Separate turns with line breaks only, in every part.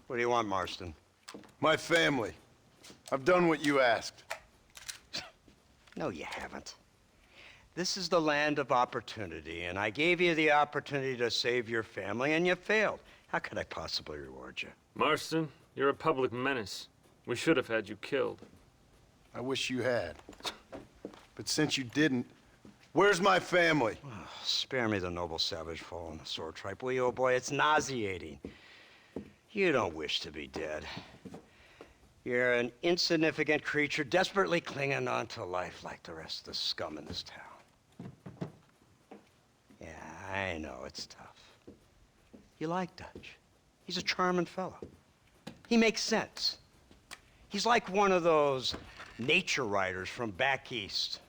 What do you want, Marston?
My family. I've done what you asked.
No, you haven't. This is the land of opportunity, and I gave you the opportunity to save your family, and you failed. How could I possibly reward you?
Marston, you're a public menace. We should have had you killed.
I wish you had. But since you didn't, where's my family?
Oh, spare me the noble savage fall on the sword tripe, will you, old boy? It's nauseating. You don't wish to be dead. You're an insignificant creature desperately clinging on to life like the rest of the scum in this town. Yeah, I know it's tough. You like Dutch. He's a charming fellow. He makes sense. He's like one of those nature writers from back east.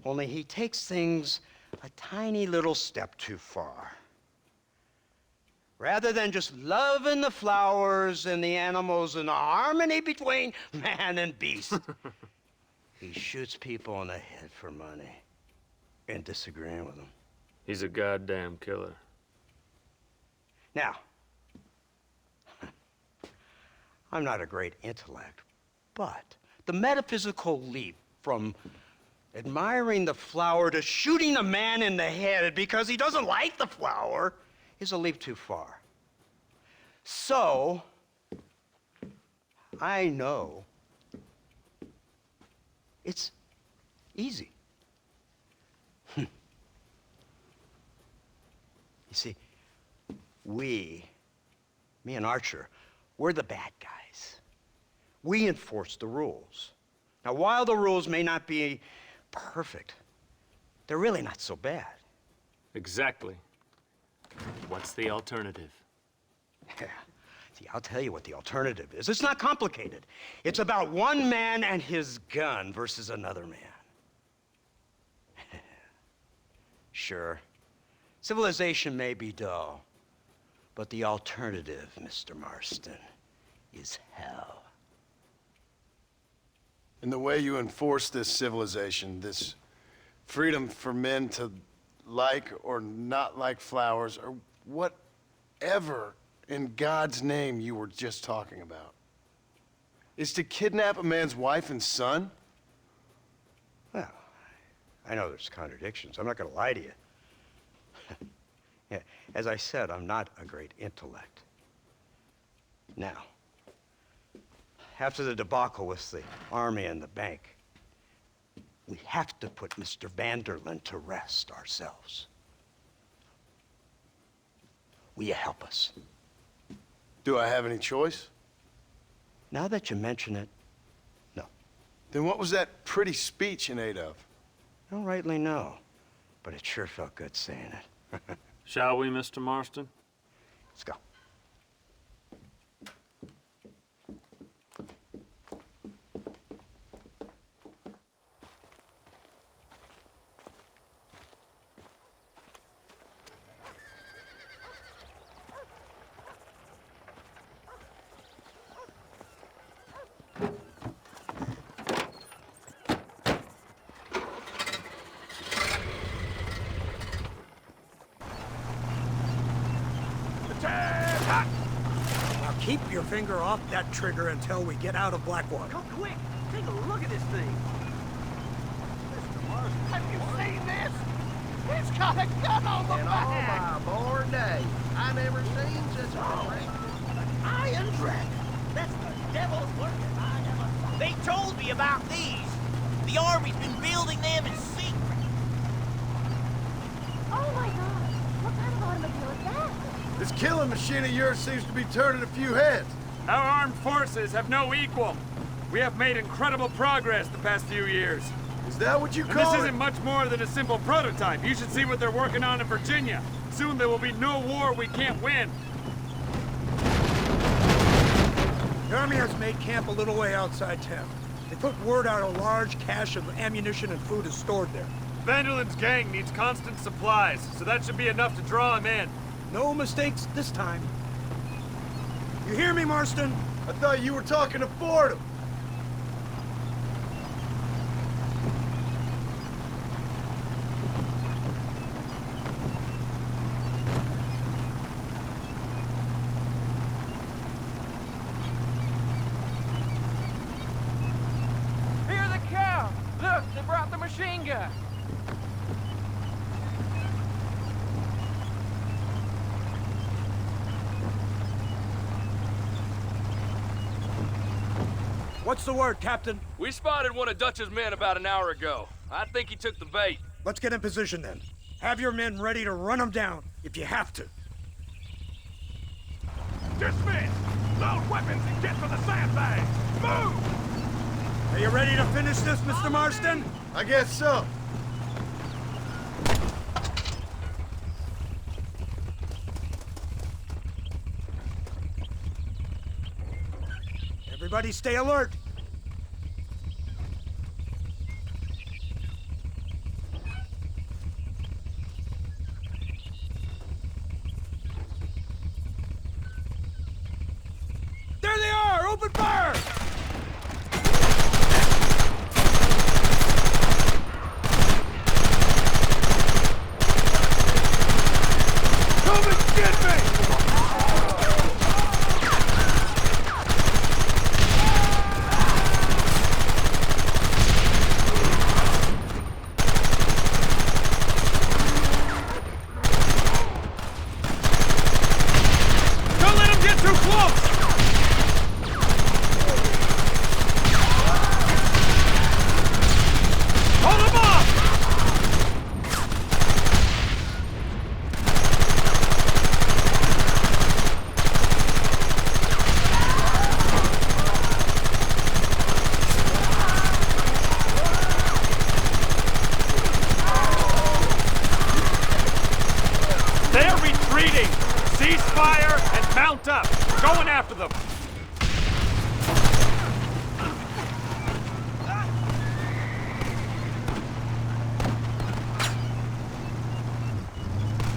Only he takes things a tiny little step too far. Rather than just loving the flowers and the animals and the harmony between man and beast, he shoots people in the head for money and disagreeing with them.
He's a goddamn killer.
Now, I'm not a great intellect, but the metaphysical leap from admiring the flower to shooting a man in the head because he doesn't like the flower is a leap too far. So, I know it's easy. You see, me and Archer, we're the bad guys. We enforce the rules. Now, while the rules may not be perfect, they're really not so bad.
Exactly. What's the alternative?
Yeah. See, I'll tell you what the alternative is. It's not complicated. It's about one man and his gun versus another man. Sure, civilization may be dull, but the alternative, Mr. Marston, is hell.
And the way you enforce this civilization, this freedom for men to like or not like flowers, or whatever in God's name you were just talking about, is to kidnap a man's wife and son?
Well, I know there's contradictions. I'm not going to lie to you. Yeah, as I said, I'm not a great intellect. Now, after the debacle with the army and the bank, we have to put Mr. Vanderlyn to rest ourselves. Will you help us?
Do I have any choice?
Now that you mention it, no.
Then what was that pretty speech in aid of?
I don't rightly know, but it sure felt good saying it.
Shall we, Mr. Marston?
Let's go.
Now keep your finger off that trigger until we get out of Blackwater.
Come quick! Take a look at this thing! Mr. Marston, have you seen this? It's got a gun on the back!
all my born days, I never seen such a thing.
Iron Dragon! That's the devil's working I never saw.
They told me about these. The Army's been building them in secret.
Oh my god! What kind of automobile is that?
This killing machine of yours seems to be turning a few heads.
Our armed forces have no equal. We have made incredible progress the past few years.
Is that what you
And
call
this
it?
isn't much more than a simple prototype. You should see what they're working on in Virginia. Soon there will be no war we can't win.
The Army has made camp a little way outside town. They put word out a large cache of ammunition and food is stored there.
Vanderlyn's gang needs constant supplies, so that should be enough to draw him in.
No mistakes this time. You hear me, Marston?
I thought you were talking to Fordham.
Chinga!
What's the word, Captain?
We spotted one of Dutch's men about an hour ago. I think he took the bait.
Let's get in position then. Have your men ready to run them down if you have to.
Dismiss! Load weapons and get for the sandbag! Move!
Are you ready to finish this, Mr. Marston?
I guess so.
Everybody stay alert. There they are! Open fire! Come and get me!
Don't let him get too close! Hold him off! They're retreating! Cease fire and mount up! We're going after them!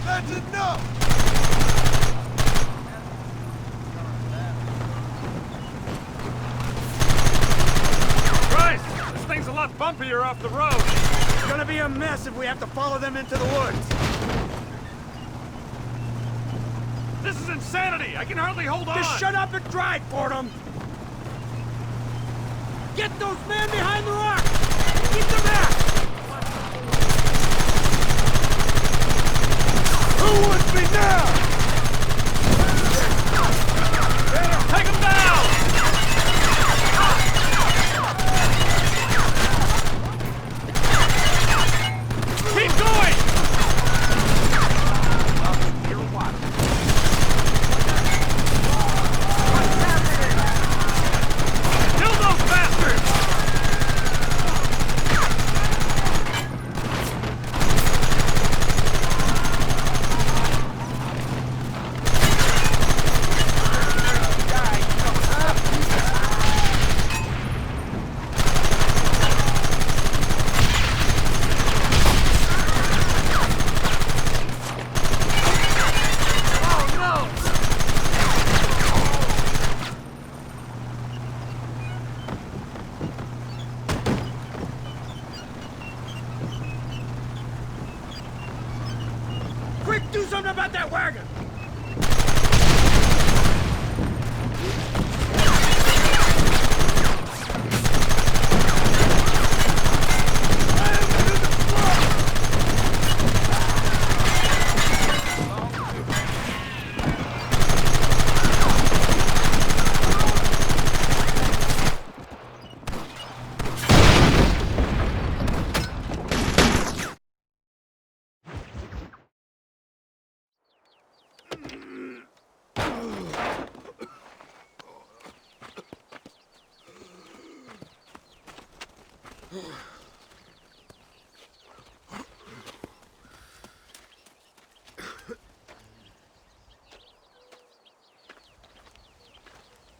That's enough!
Christ! This thing's a lot bumpier off the road!
It's gonna be a mess if we have to follow them into the woods.
This is insanity! I can hardly hold on!
Just shut up and drive, Fordham! Get those men behind the rock! Keep them back! Who wants me now?
Take him down! Keep going! Kill those bastards!
Quick, do something about that wagon!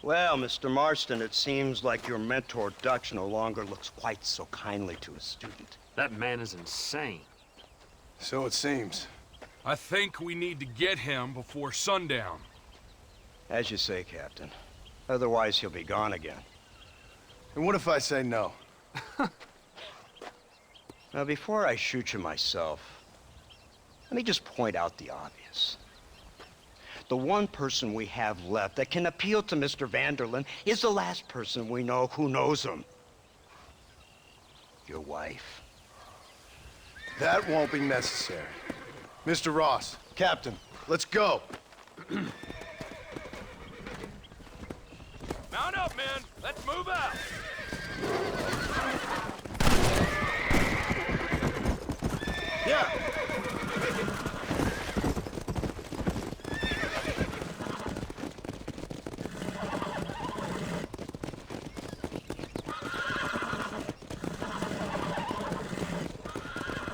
Well, Mr. Marston, it seems like your mentor Dutch no longer looks quite so kindly to his student.
That man is insane.
So it seems.
I think we need to get him before sundown.
As you say, Captain. Otherwise, he'll be gone again.
And what if I say no?
Now, before I shoot you myself, let me just point out the obvious. The one person we have left that can appeal to Mr. Vanderlyn is the last person we know who knows him. Your wife.
That won't be necessary. Mr. Ross, Captain, let's go.
Mount up, men. Let's move out.
Yeah.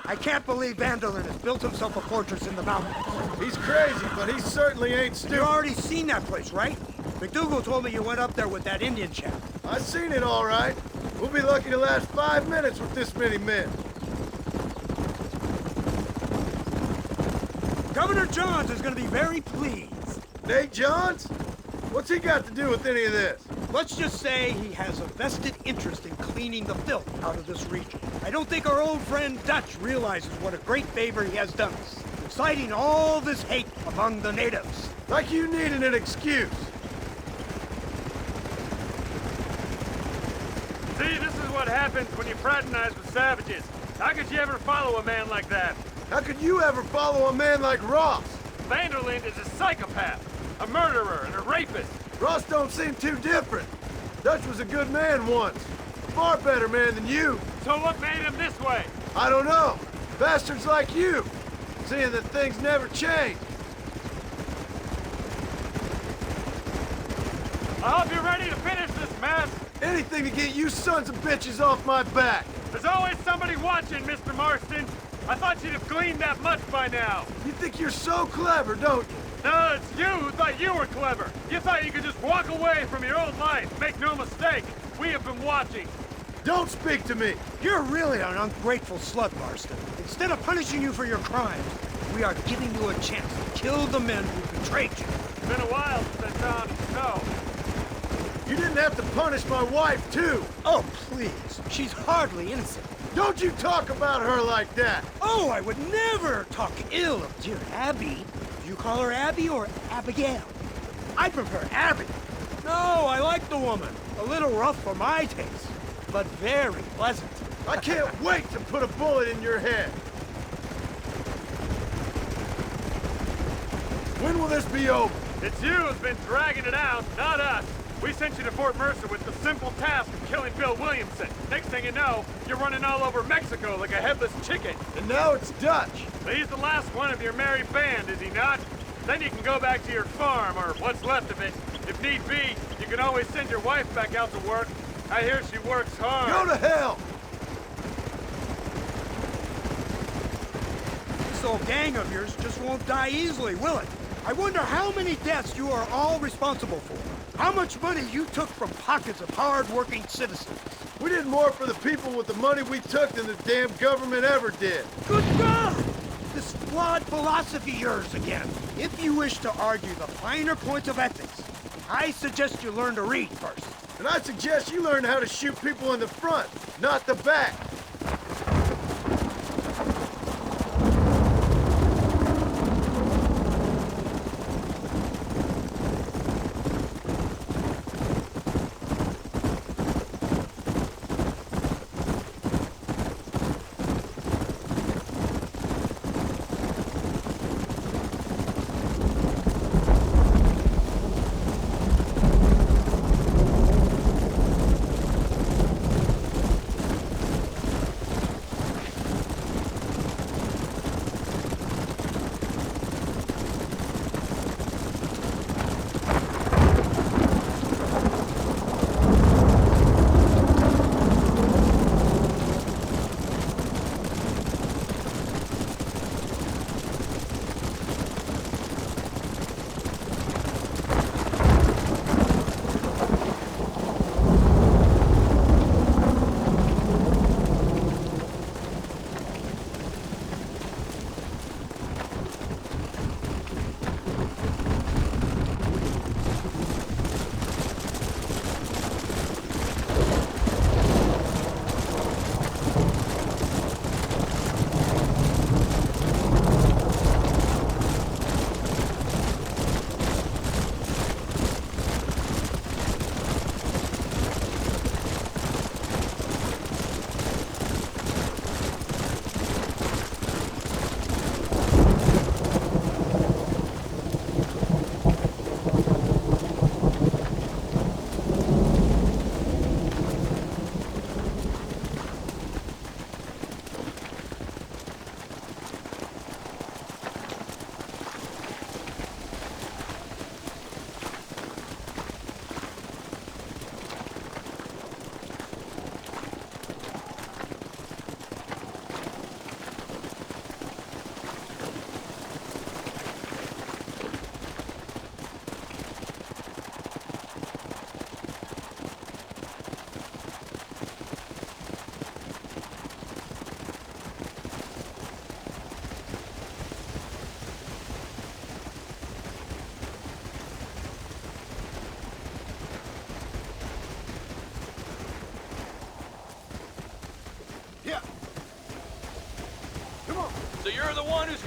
I can't believe Vanderlyn has built himself a fortress in the mountains.
He's crazy, but he certainly ain't
You
stupid.
already seen that place, right? McDougal told me you went up there with that Indian chap.
I seen it all right. We'll be lucky to last 5 minutes with this many men.
Governor Johns is gonna be very pleased.
Nate Johns? What's he got to do with any of this?
Let's just say he has a vested interest in cleaning the filth out of this region. I don't think our old friend Dutch realizes what a great favor he has done us, inciting all this hate among the natives.
Like you needed an excuse.
See, this is what happens when you fraternize with savages. How could you ever follow a man like that?
How could you ever follow a man like Ross?
Vanderlyn is a psychopath, a murderer, and a rapist.
Ross don't seem too different. Dutch was a good man once. A far better man than you.
So what made him this way?
I don't know. Bastards like you. Seeing that things never change.
I hope you're ready to finish this mess.
Anything to get you sons of bitches off my back.
There's always somebody watching, Mr. Marston. I thought you'd have gleaned that much by now.
You think you're so clever, don't you?
No, it's you who thought you were clever. You thought you could just walk away from your old life. Make no mistake, we have been watching.
Don't speak to me.
You're really an ungrateful slut, Marston. Instead of punishing you for your crimes, we are giving you a chance to kill the men who betrayed you.
It's been a while since I found snow.
You didn't have to punish my wife, too.
Oh, please. She's hardly innocent.
Don't you talk about her like that.
Oh, I would never talk ill of dear Abby. Do you call her Abby or Abigail? I prefer Abby. No, I like the woman. A little rough for my taste, but very pleasant.
I can't wait to put a bullet in your head. When will this be over?
It's you who's been dragging it out, not us. We sent you to Fort Mercer with the simple task of killing Bill Williamson. Next thing you know, you're running all over Mexico like a headless chicken.
And now it's Dutch.
He's the last one of your merry band, is he not? Then you can go back to your farm, or what's left of it. If need be, you can always send your wife back out to work. I hear she works hard.
Go to hell!
This old gang of yours just won't die easily, will it? I wonder how many deaths you are all responsible for. How much money you took from pockets of hard-working citizens.
We did more for the people with the money we took than the damn government ever did.
Good God! This flawed philosophy of yours again. If you wish to argue the finer points of ethics, I suggest you learn to read first.
And I suggest you learn how to shoot people in the front, not the back.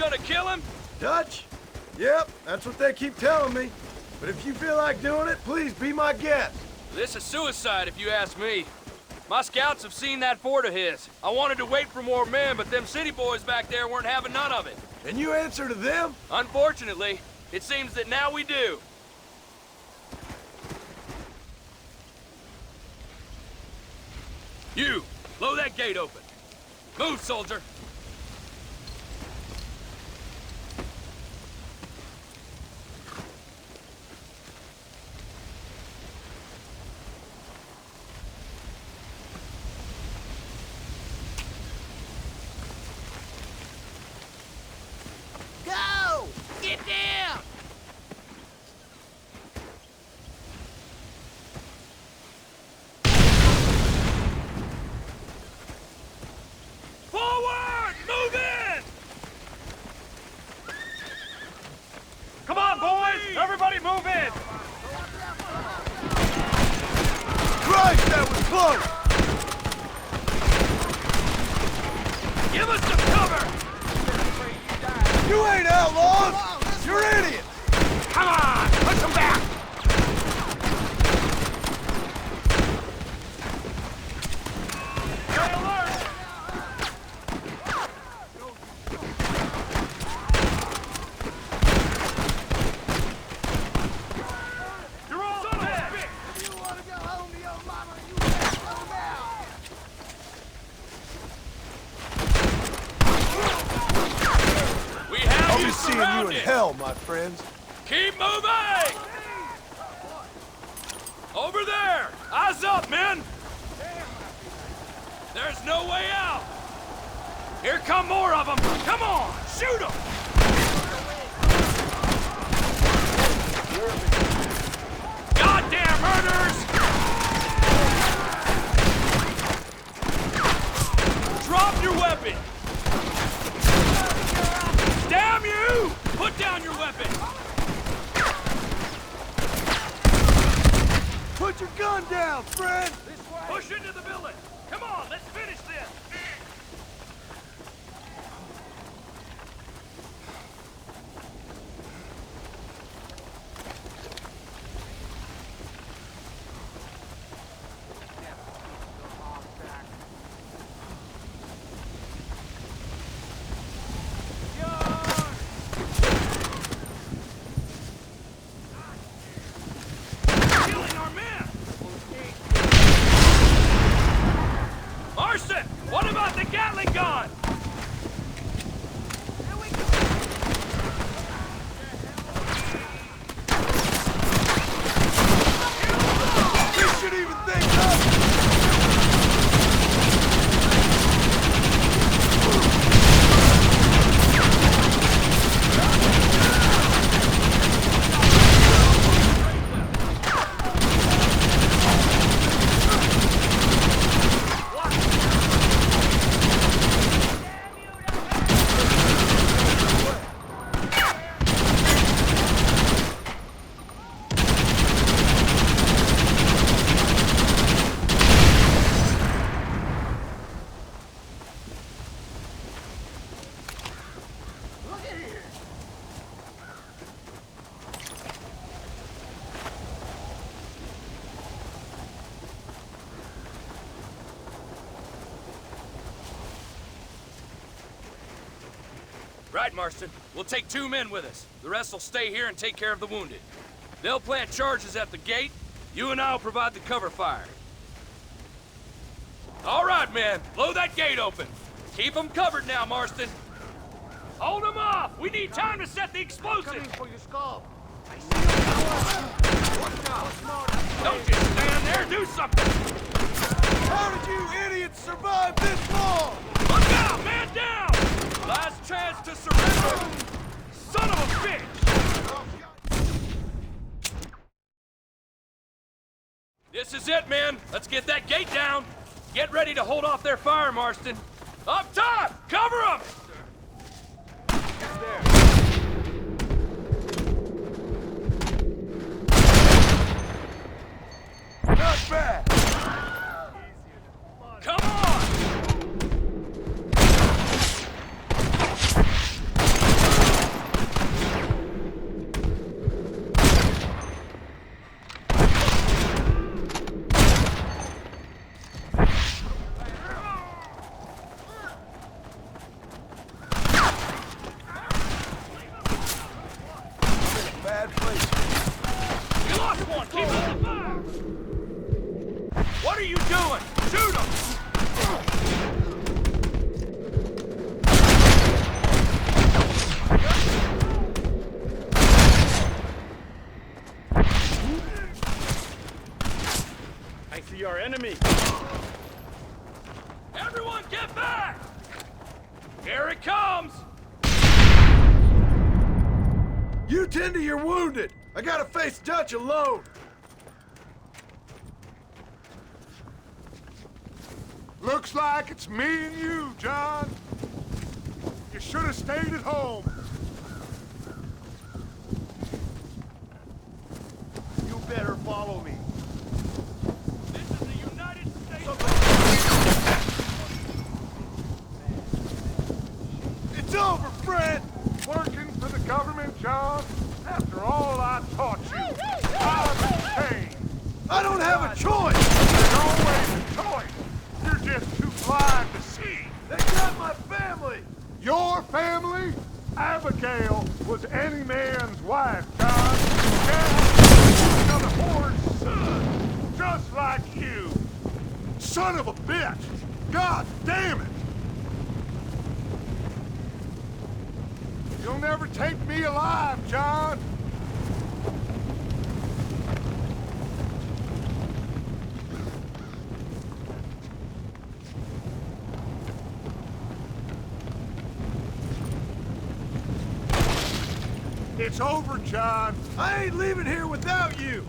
gonna kill him?
Dutch? Yep, that's what they keep telling me. But if you feel like doing it, please be my guest.
This is suicide, if you ask me. My scouts have seen that fort of his. I wanted to wait for more men, but them city boys back there weren't having none of it.
And you answer to them?
Unfortunately, it seems that now we do. You, blow that gate open. Move, soldier.
Go! Get down!
Forward! Move in! Come on, boys! Everybody move in!
Christ, that was close!
Give us some cover!
You ain't outlaws! You're idiots!
Come on! Push them back! Stay alert! You're all dead!
You wanna go home to your mama, you better go now!
We have
I'll
you
be seeing you in
surrounded.
hell, my friends.
Keep moving! Over there! Eyes up, men! There's no way out! Here come more of them! Come on! Shoot them! Goddamn murderers! Drop your weapon! Damn you! Put down your weapon!
Put your gun down, friend!
Push into the building! Come on, let's finish this! Killing our men! Marston, what about the Gatling gun?
This should even think up!
Right, Marston. We'll take 2 men with us. The rest will stay here and take care of the wounded. They'll plant charges at the gate. You and I'll provide the cover fire. All right, men. Blow that gate open. Keep them covered now, Marston. Hold them off! We need time to set the explosives!
Coming for your skull!
Don't just stand there! Do something!
How did you idiots survive this long?
Look out! Man down! Last chance to surrender! Son of a bitch! This is it, men! Let's get that gate down! Get ready to hold off their fire, Marston! Up top! Cover them!
Not bad!
Come on!
bad place.
We lost one! Keep up the fire! What are you doing? Shoot him!
I see our enemy.
Everyone get back! Here it comes!
You tend to your wounded. I gotta face Dutch alone.
Looks like it's me and you, John. You should have stayed at home.
You better follow me.
This is the United States.
It's over, Fred. Working for the government, John. After all I taught you, I've changed.
I don't have a choice.
There's always a choice. You're just too blind to see.
They got my family.
Your family? Abigail was any man's wife, John. Yeah, another whore's son. Just like you. Son of a bitch. God damn it. You'll never take me alive, John. It's over, John.
I ain't leaving here without you.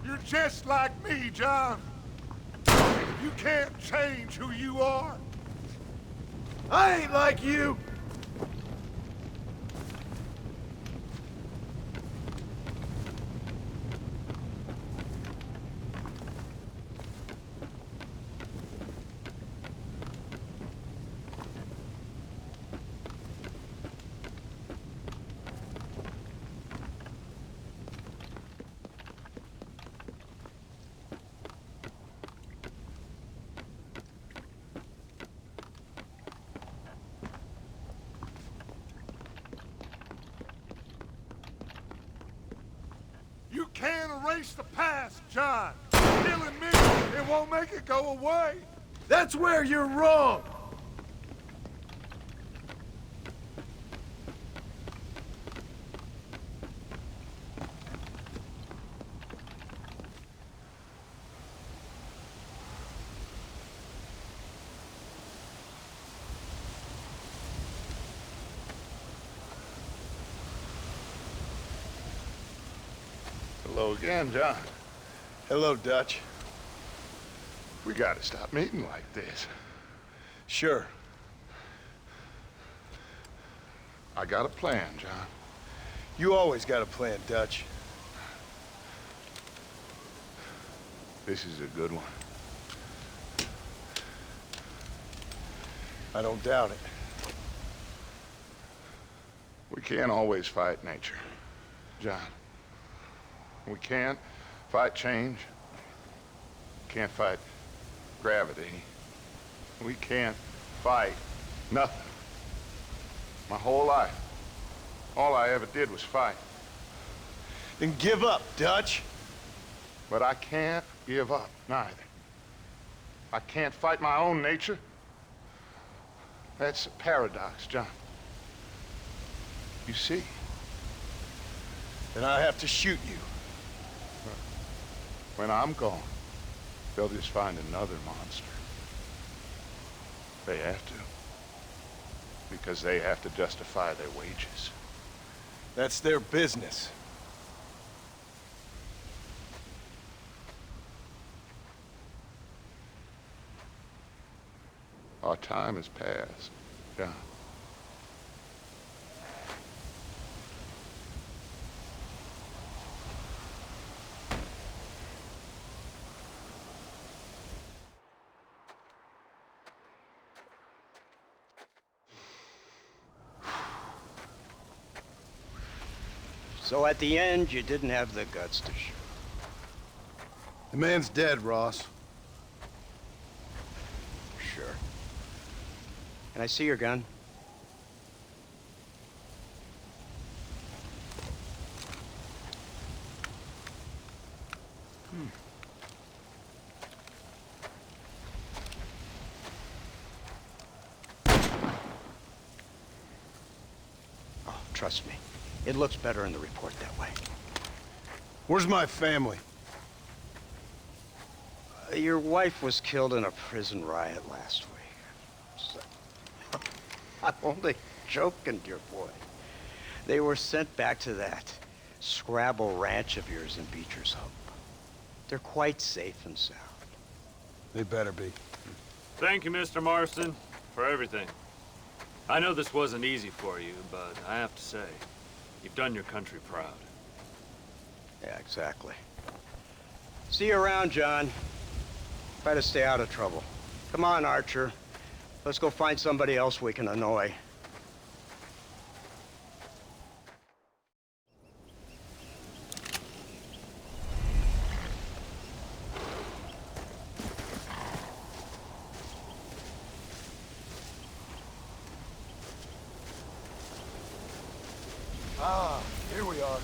You're just like me, John. You can't change who you are.
I ain't like you.
You can't erase the past, John. Killing me, it won't make it go away.
That's where you're wrong.
Hello again, John.
Hello, Dutch.
We gotta stop meeting like this.
Sure.
I got a plan, John.
You always got a plan, Dutch.
This is a good one.
I don't doubt it.
We can't always fight nature, John. We can't fight change. Can't fight gravity. We can't fight nothing. My whole life, all I ever did was fight.
Then give up, Dutch.
But I can't give up, neither. I can't fight my own nature. That's a paradox, John. You see?
Then I have to shoot you.
When I'm gone, they'll just find another monster. They have to. Because they have to justify their wages.
That's their business.
Our time has passed, John.
So at the end, you didn't have the guts to shoot.
The man's dead, Ross.
Sure. Can I see your gun? Oh, trust me. It looks better in the report that way.
Where's my family?
Your wife was killed in a prison riot last week. So, I'm only joking, dear boy. They were sent back to that Scrabble ranch of yours in Beecher's Hope. They're quite safe and sound.
They better be.
Thank you, Mr. Marston, for everything. I know this wasn't easy for you, but I have to say, you've done your country proud.
Yeah, exactly. See you around, John. Try to stay out of trouble. Come on, Archer. Let's go find somebody else we can annoy.
Ah, here we are.